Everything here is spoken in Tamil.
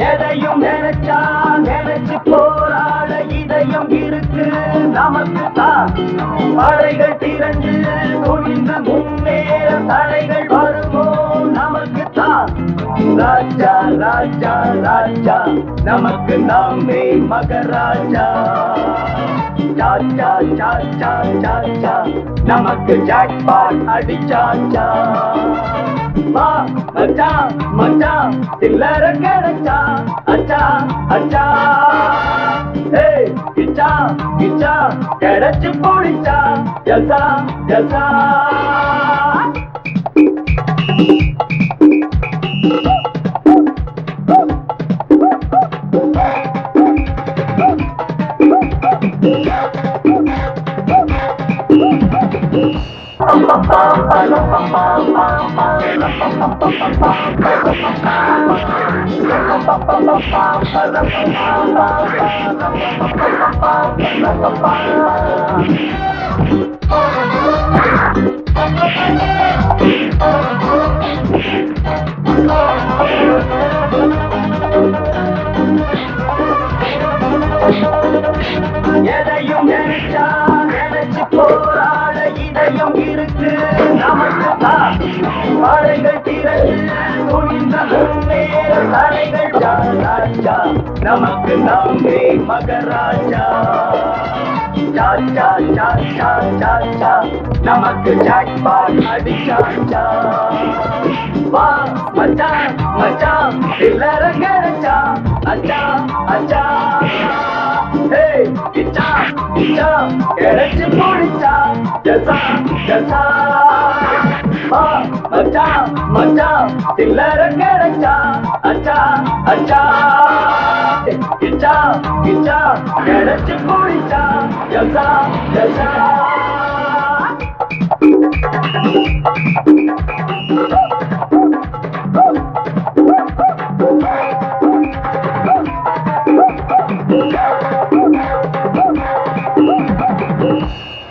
எதையும் நினைச்சா நினைச்சு போராட இதயம் இருக்கு நமக்கு தான். படைகள் திரண்டு துணிந்து முன்னேற தடைகள் வருமோ நமக்கு தான். ராஜா ராஜா ராஜா நமக்கு நாமே மகராஜா. சாச்சா சாச்சா சாச்சா நமக்கு ஜாக்பாட் அடிச்சாச்சா. வா மச்சா மச்சா சில்லற கிடைச்சா அச்சா அச்சா. ஏய் கிச்சா கிச்சா கிடைச்சு போடிச்சா ஜல்சா ஜல்சா. எதையும் நினைச்சா நினைச்சு போராட இதயம் இருக்கு நமக்கு தான். படைகள் திரண்டு துணிந்த முன்னேற தடைகள் ராஜா நமக்கு நாமே மகராஜா. சாச்சா சாச்சா சாச்சா நமக்கு ஜாக்பாட் அடிச்சாச்சா. வா மச்சா மச்சா சில்லற கிடைச்சா அச்சா அச்சா. ஏய் கிச்சா கிச்சா கிடைச்சு போடிச்சா ஜல்சா ஜல்சா. வா மச்சா மச்சா சில்லற கிடைச்சா அச்சா அச்சா. கிச்சா கிச்சா கிடைச்சு போடிச்சா ஜல்சா ஜல்சா.